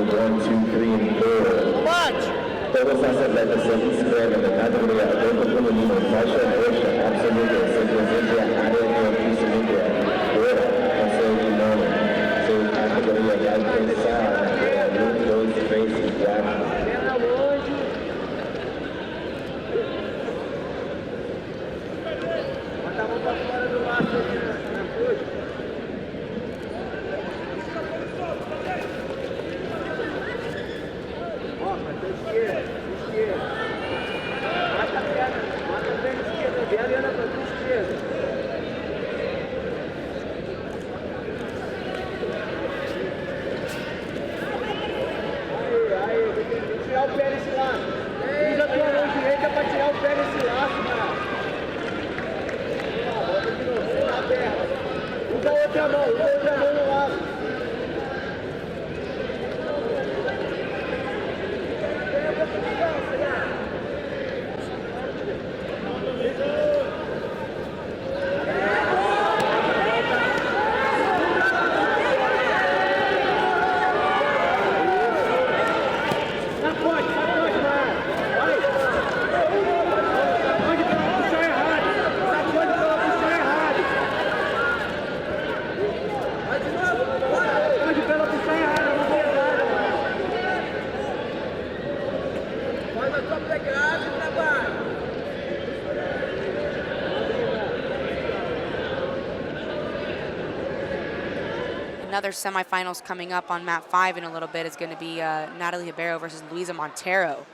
1, 2, 3, and 4. Todos hacen la que se inscriben en la categoría adulto femenino, faixa roxa, absoluta, simplemente área neoficialmente fuera, Consejo de Mono. Su categoría ya alcanzada, adulto, 2, 3 y 4. Another semifinals coming up on mat 5 in a little bit is going to be Natalie Ribeiro versus Luisa Montero,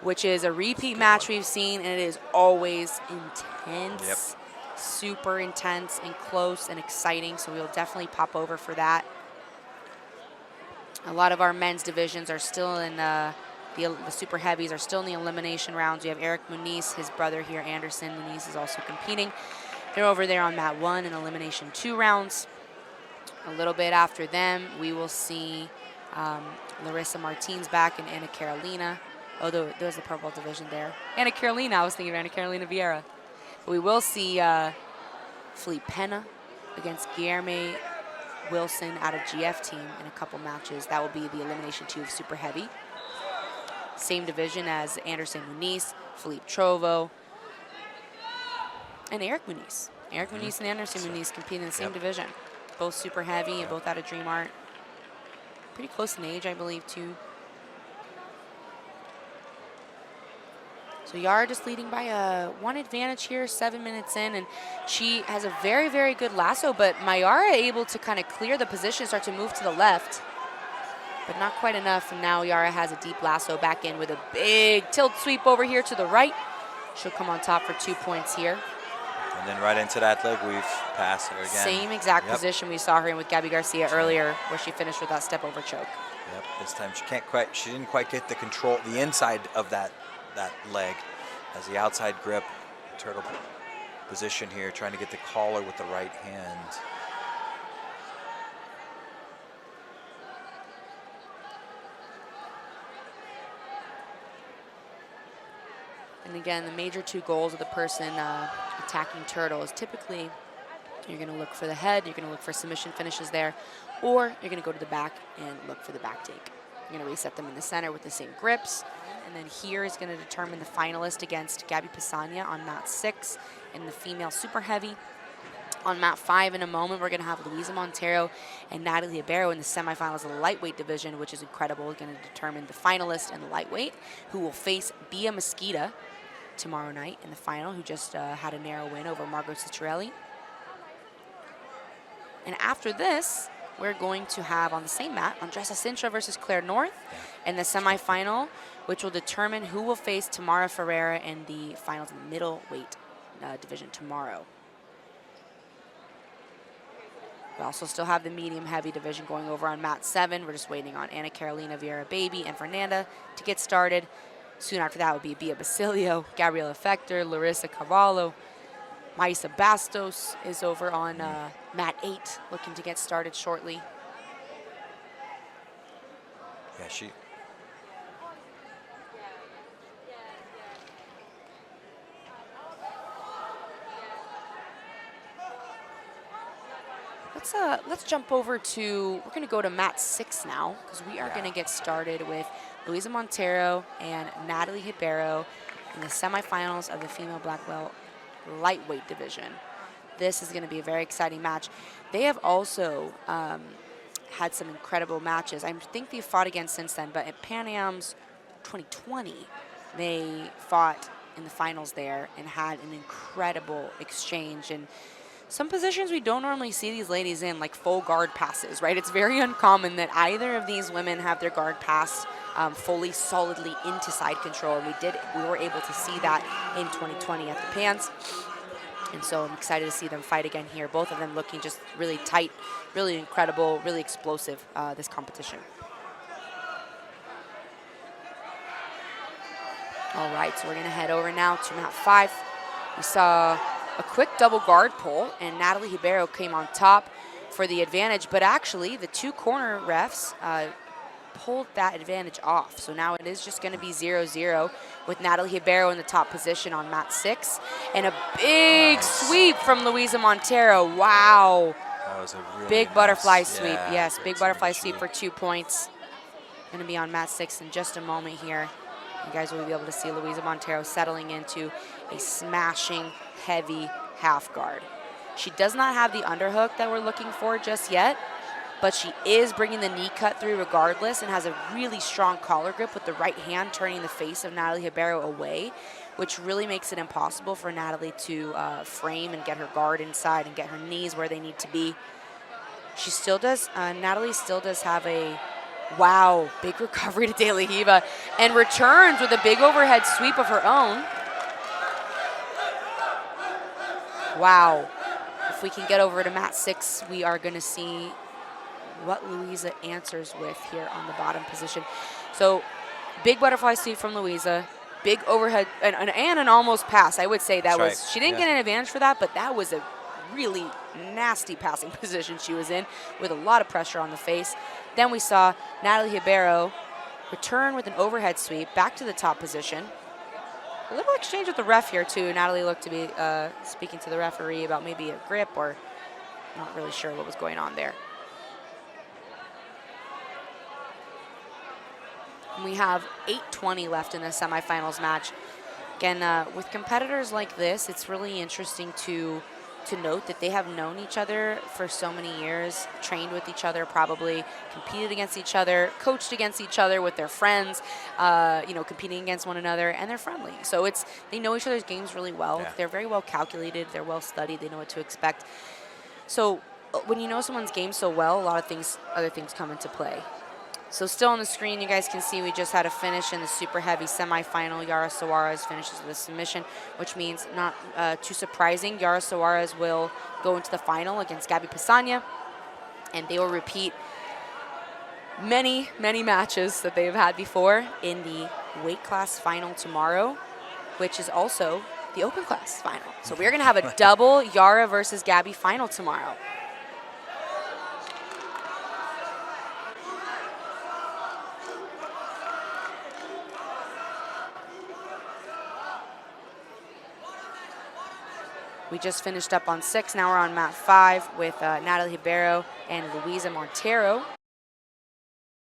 which is a repeat match we've seen, and it is always intense, super intense and close and exciting, so we'll definitely pop over for that. A lot of our men's divisions are still in the super heavies are still in the elimination rounds. We have Eric Muniz, his brother here, Anderson Muniz, is also competing. They're over there on mat 1 in elimination 2 rounds. A little bit after them, we will see Larissa Martins back and Ana Carolina. Oh, there's the purple division there. Ana Carolina, I was thinking of Ana Carolina Vieira. But we will see Felipe Pena against Guilherme Wilson out of GF team in a couple matches. That will be the elimination 2 of super heavy. Same division as Anderson Muniz, Felipe Trovo, and Eric Muniz. Eric Muniz and Anderson Muniz compete in the same division. Both super heavy and both out of Dream Art. Pretty close in age, I believe, too. So Yara just leading by one advantage here, 7 minutes in, and she has a very, very good lasso, but Mayara able to kind of clear the position, start to move to the left, but not quite enough, and now Yara has a deep lasso back in with a big tilt sweep over here to the right. She'll come on top for 2 points here. And then right into that leg weave pass her again. Same exact position we saw her in with Gabby Garcia earlier, where she finished with that step over choke. Yep, this time she didn't quite get the control, the inside of that leg, as the outside grip, turtle position here, trying to get the collar with the right hand. And again, the major 2 goals of the person attacking turtle is typically you're going to look for the head, you're going to look for submission finishes there, or you're going to go to the back and look for the back take. You're going to reset them in the center with the same grips. And then here is going to determine the finalist against Gabby Pisania on mat 6 in the female super heavy. On mat 5 in a moment, we're going to have Luisa Montero and Natalie Ribeiro in the semifinals of the lightweight division, which is incredible. We're going to determine the finalist in the lightweight, who will face Bia Mesquita tomorrow night in the final, who just had a narrow win over Margot Ciccarelli. And after this, we're going to have on the same mat, Andressa Sintra versus Claire North in the semifinal, which will determine who will face Tamara Ferreira in the finals in the middleweight division tomorrow. We also still have the medium heavy division going over on mat 7. We're just waiting on Ana Carolina Vieira Baby and Fernanda to get started. Soon after that would be Bia Basilio, Gabriela Fector, Larissa Cavallo. Maisa Bastos is over on mat 8, looking to get started shortly. Yeah, she... let's jump over to, we're gonna go to mat 6 now, because we are gonna get started with Luisa Montero and Natalie Ribeiro in the semifinals of the female black belt lightweight division. This is gonna be a very exciting match. They have also had some incredible matches. I think they've fought again since then, but at Pan Am's 2020, they fought in the finals there and had an incredible exchange. And some positions we don't normally see these ladies in, like full guard passes, right? It's very uncommon that either of these women have their guard passed fully, solidly into side control. And we were able to see that in 2020 at the Pans. And so I'm excited to see them fight again here. Both of them looking just really tight, really incredible, really explosive this competition. All right, so we're gonna head over now to mat 5. We saw a quick double guard pull, and Natalie Ribeiro came on top for the advantage, but actually the 2 corner refs pulled that advantage off. So now it is just gonna be 0-0 with Natalie Ribeiro in the top position on mat 6. And a big sweep from Luisa Montero. Wow. That was a really big nice, butterfly sweep. yeah, Yes, big butterfly sweep. sweep for 2 points. Gonna be on mat 6 in just a moment here. You guys will be able to see Luisa Montero settling into a smashing, heavy half guard. She does not have the underhook that we're looking for just yet, but she is bringing the knee cut through regardless and has a really strong collar grip with the right hand turning the face of Natalie Ribeiro away, which really makes it impossible for Natalie to frame and get her guard inside and get her knees where they need to be. She still does, Natalie still does have a, wow, big recovery to De La Riva and returns with a big overhead sweep of her own. Wow. If we can get over to mat 6, we are going to see what Luisa answers with here on the bottom position. So big butterfly sweep from Luisa, big overhead, and an almost pass. I would say that was, she didn't get an advantage for that, but that was a really nasty passing position she was in with a lot of pressure on the face. Then we saw Natalie Ribeiro return with an overhead sweep back to the top position. A little exchange with the ref here too. Natalie looked to be speaking to the referee about maybe a grip, or not really sure what was going on there. We have 8:20 left in the semifinals match. Again, with competitors like this, it's really interesting to note that they have known each other for so many years, trained with each other probably, competed against each other, coached against each other with their friends, you know, competing against one another, and they're friendly. So they know each other's games really well. Yeah. They're very well calculated. They're well studied. They know what to expect. So when you know someone's game so well, a lot of other things come into play. So still on the screen, you guys can see we just had a finish in the super heavy semifinal. Yara Soares finishes with a submission, which means not too surprising. Yara Soares will go into the final against Gabby Pisagna, and they will repeat many, many matches that they've had before in the weight class final tomorrow, which is also the open class final. So we're going to have a double Yara versus Gabby final tomorrow. We just finished up on 6. Now we're on mat 5 with Natalie Ribeiro and Luisa Montero